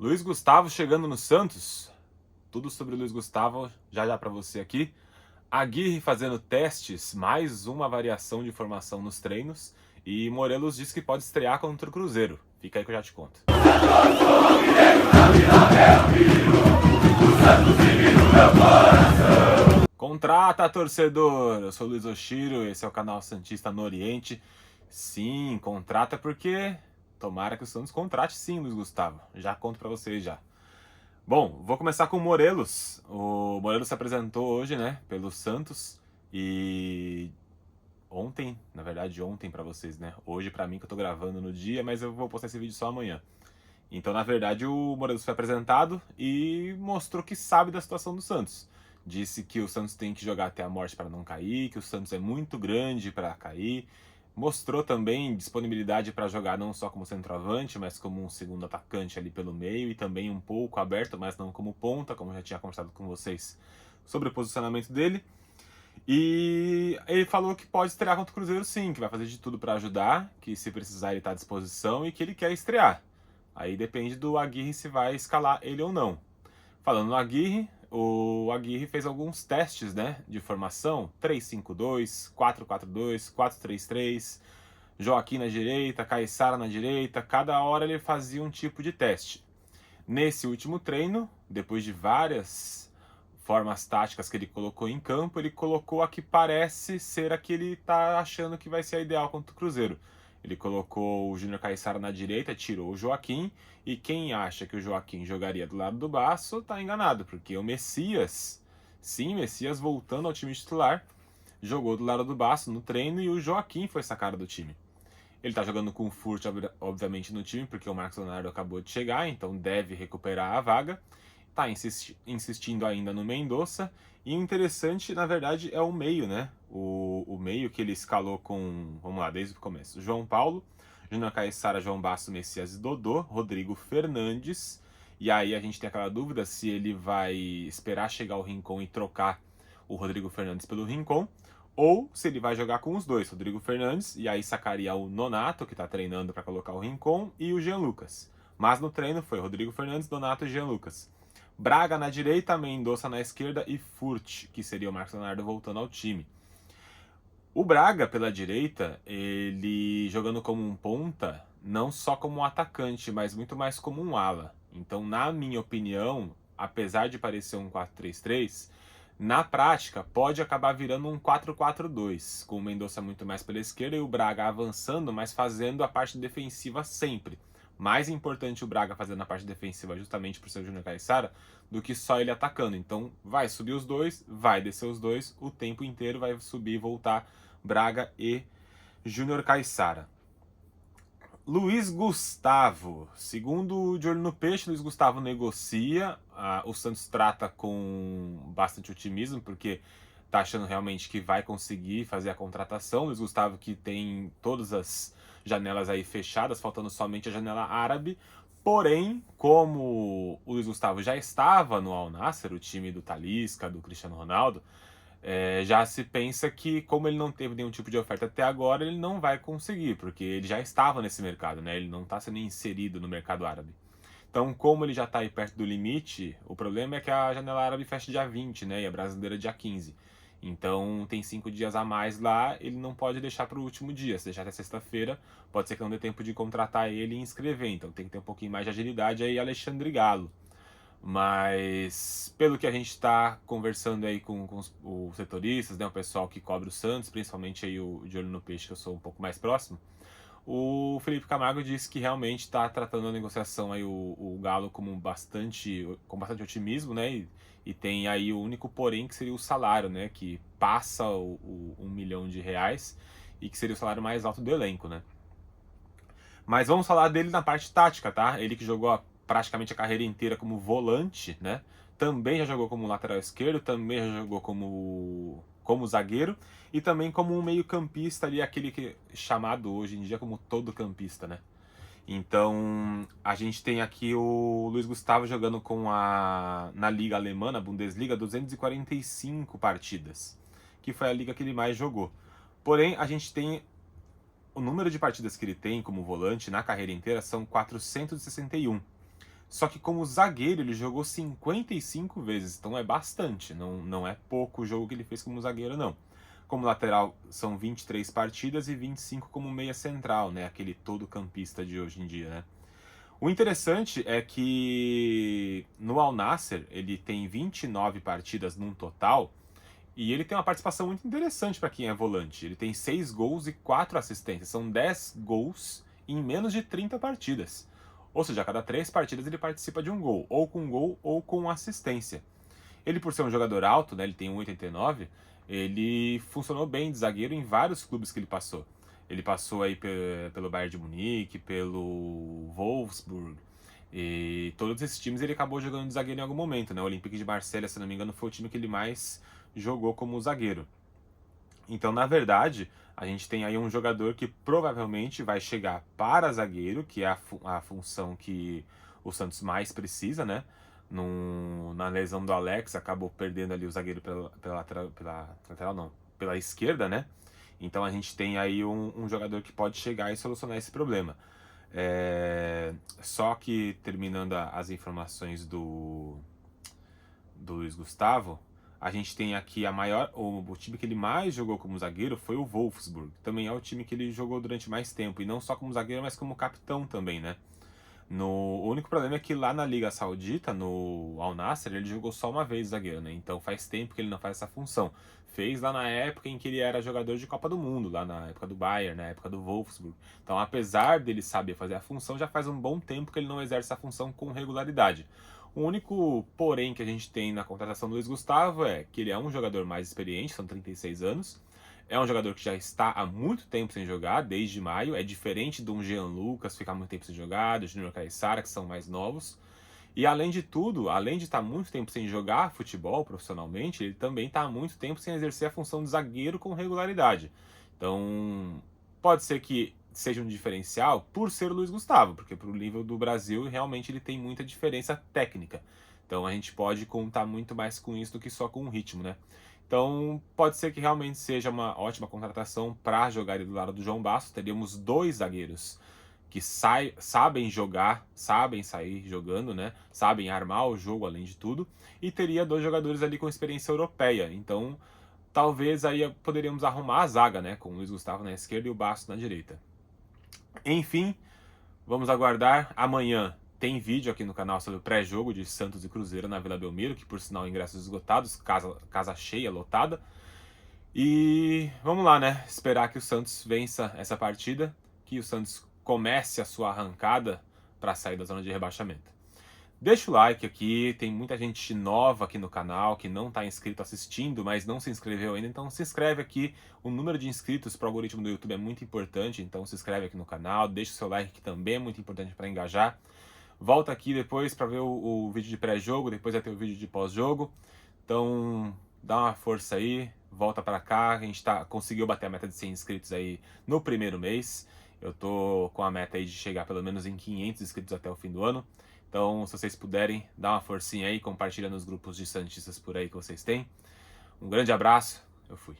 Luiz Gustavo chegando no Santos. Tudo sobre o Luiz Gustavo já já para você aqui. Aguirre fazendo testes, mais uma variação de formação nos treinos. E Morelos diz que pode estrear contra o Cruzeiro. Fica aí que eu já te conto. Contrata, torcedor! Eu sou o Luiz Oshiro, esse é o canal Santista no Oriente. Sim, contrata porque tomara que o Santos contrate sim, Luiz Gustavo. Já conto para vocês já. Bom, vou começar com o Morelos. O Morelos se apresentou hoje, né, pelo Santos e ontem, na verdade ontem para vocês, né? Hoje para mim que eu tô gravando no dia, mas eu vou postar esse vídeo só amanhã. Então, na verdade, o Morelos foi apresentado e mostrou que sabe da situação do Santos. Disse que o Santos tem que jogar até a morte para não cair, que o Santos é muito grande para cair. Mostrou também disponibilidade para jogar não só como centroavante, mas como um segundo atacante ali pelo meio e também um pouco aberto, mas não como ponta, como eu já tinha conversado com vocês sobre o posicionamento dele. E ele falou que pode estrear contra o Cruzeiro sim, que vai fazer de tudo para ajudar, que se precisar ele está à disposição e que ele quer estrear. Aí depende do Aguirre se vai escalar ele ou não. Falando no Aguirre, o Aguirre fez alguns testes, né, de formação, 3-5-2, 4-4-2, 4-3-3, Joaquim na direita, Caiçara na direita, cada hora ele fazia um tipo de teste. Nesse último treino, depois de várias formas táticas que ele colocou em campo, ele colocou a que parece ser a que ele está achando que vai ser a ideal contra o Cruzeiro. Ele colocou o Júnior Caiçara na direita, tirou o Joaquim, e quem acha que o Joaquim jogaria do lado do Baço está enganado, porque o Messias, sim, Messias voltando ao time titular, jogou do lado do Baço no treino e o Joaquim foi sacado do time. Ele está jogando com o Furt, obviamente, no time, porque o Marcos Leonardo acabou de chegar, então deve recuperar a vaga. Está insistindo ainda no Mendonça. E o interessante, na verdade, é o meio, né? O meio que ele escalou com, vamos lá, desde o começo. João Paulo, Júnior Caiçara, João Basso, Messias e Dodô, Rodrigo Fernandes. E aí a gente tem aquela dúvida se ele vai esperar chegar o Rincon e trocar o Rodrigo Fernandes pelo Rincon, ou se ele vai jogar com os dois, Rodrigo Fernandes, e aí sacaria o Nonato, que está treinando para colocar o Rincon, e o Jean Lucas. Mas no treino foi Rodrigo Fernandes, Nonato e Jean Lucas. Braga na direita, Mendonça na esquerda e Furt, que seria o Marcos Leonardo voltando ao time. O Braga, pela direita, ele jogando como um ponta, não só como um atacante, mas muito mais como um ala. Então, na minha opinião, apesar de parecer um 4-3-3, na prática pode acabar virando um 4-4-2, com o Mendonça muito mais pela esquerda e o Braga avançando, mas fazendo a parte defensiva sempre. Mais importante o Braga fazendo a parte defensiva justamente por ser o Júnior Caiçara do que só ele atacando. Então vai subir os dois, vai descer os dois, o tempo inteiro vai subir e voltar Braga e Júnior Caiçara. Luiz Gustavo, segundo o De Olho no Peixe, Luiz Gustavo negocia, o Santos trata com bastante otimismo, porque tá achando realmente que vai conseguir fazer a contratação. Luiz Gustavo que tem todas as janelas aí fechadas, faltando somente a janela árabe. Porém, como o Luiz Gustavo já estava no Al Nassr, o time do Talisca, do Cristiano Ronaldo, já se pensa que, como ele não teve nenhum tipo de oferta até agora, ele não vai conseguir, porque ele já estava nesse mercado, né? Ele não está sendo inserido no mercado árabe. Então, como ele já está aí perto do limite, o problema é que a janela árabe fecha dia 20, né? E a brasileira dia 15. Então, tem 5 dias a mais lá, ele não pode deixar para o último dia. Se deixar até sexta-feira, pode ser que não dê tempo de contratar ele e inscrever. Então, tem que ter um pouquinho mais de agilidade aí, Alexandre Galo. Mas, pelo que a gente está conversando aí com os setoristas, né, o pessoal que cobre o Santos, principalmente aí o De Olho no Peixe, que eu sou um pouco mais próximo, o Felipe Camargo disse que realmente está tratando a negociação aí o Galo com bastante otimismo, né? E tem aí o único porém que seria o salário, né? Que passa o R$ 1 milhão e que seria o salário mais alto do elenco, né? Mas vamos falar dele na parte tática, tá? Ele que jogou praticamente a carreira inteira como volante, né? Também já jogou como lateral esquerdo, também já jogou como zagueiro e também como um meio-campista ali, aquele que é chamado hoje em dia como todo campista, né? Então, a gente tem aqui o Luiz Gustavo jogando na Liga Alemã, na Bundesliga, 245 partidas, que foi a liga que ele mais jogou. Porém, a gente tem o número de partidas que ele tem como volante na carreira inteira são 461. Só que como zagueiro ele jogou 55 vezes, então é bastante, não é pouco o jogo que ele fez como zagueiro não. Como lateral são 23 partidas e 25 como meia central, né? Aquele todo campista de hoje em dia, né? O interessante é que no Al Nassr ele tem 29 partidas num total e ele tem uma participação muito interessante para quem é volante. Ele tem 6 gols e 4 assistências. São 10 gols em menos de 30 partidas. Ou seja, a cada 3 partidas ele participa de um gol ou com assistência. Ele, por ser um jogador alto, né, ele tem 1,89, ele funcionou bem de zagueiro em vários clubes que ele passou. Ele passou aí pelo Bayern de Munique, pelo Wolfsburg, e todos esses times ele acabou jogando de zagueiro em algum momento, né? O Olympique de Marselha, se não me engano, foi o time que ele mais jogou como zagueiro. Então, na verdade, a gente tem aí um jogador que provavelmente vai chegar para zagueiro, que é a função que o Santos mais precisa, né? Na lesão do Alex, acabou perdendo ali o zagueiro lateral não, pela esquerda, né? Então a gente tem aí um jogador que pode chegar e solucionar esse problema. Só que, terminando as informações do Luiz Gustavo, a gente tem aqui o time que ele mais jogou como zagueiro foi o Wolfsburg. Também é o time que ele jogou durante mais tempo, e não só como zagueiro, mas como capitão também, né? O único problema é que lá na Liga Saudita, no Al Nassr, ele jogou só uma vez zagueiro, né? Então faz tempo que ele não faz essa função. Fez lá na época em que ele era jogador de Copa do Mundo, lá na época do Bayern, na época do Wolfsburg. Então, apesar dele saber fazer a função, já faz um bom tempo que ele não exerce a função com regularidade. O único porém que a gente tem na contratação do Luiz Gustavo é que ele é um jogador mais experiente, são 36 anos. É um jogador que já está há muito tempo sem jogar, desde maio. É diferente de um Jean Lucas ficar muito tempo sem jogar, do Júnior Caissara, que são mais novos. E além de tudo, além de estar muito tempo sem jogar futebol profissionalmente, ele também está há muito tempo sem exercer a função de zagueiro com regularidade. Então, pode ser que seja um diferencial por ser o Luiz Gustavo, porque para o nível do Brasil realmente ele tem muita diferença técnica. Então a gente pode contar muito mais com isso do que só com o ritmo, né? Então pode ser que realmente seja uma ótima contratação para jogar do lado do João Basso. Teríamos 2 zagueiros que sabem jogar, sabem sair jogando, né? Sabem armar o jogo além de tudo. E teria 2 jogadores ali com experiência europeia. Então talvez aí poderíamos arrumar a zaga, né? Com o Luiz Gustavo na esquerda e o Basso na direita. Enfim, vamos aguardar. Amanhã tem vídeo aqui no canal sobre o pré-jogo de Santos e Cruzeiro na Vila Belmiro, que por sinal ingressos esgotados, casa cheia, lotada. E vamos lá, né? Esperar que o Santos vença essa partida, que o Santos comece a sua arrancada para sair da zona de rebaixamento. Deixa o like aqui, tem muita gente nova aqui no canal que não está inscrito assistindo, mas não se inscreveu ainda, então se inscreve aqui. O número de inscritos para o algoritmo do YouTube é muito importante, então se inscreve aqui no canal, deixa o seu like que também é muito importante para engajar. Volta aqui depois para ver o vídeo de pré-jogo, depois vai ter o vídeo de pós-jogo. Então dá uma força aí, volta para cá, a gente conseguiu bater a meta de 100 inscritos aí no primeiro mês. Eu tô com a meta aí de chegar pelo menos em 500 inscritos até o fim do ano. Então, se vocês puderem, dá uma forcinha aí, compartilha nos grupos de santistas por aí que vocês têm. Um grande abraço, eu fui.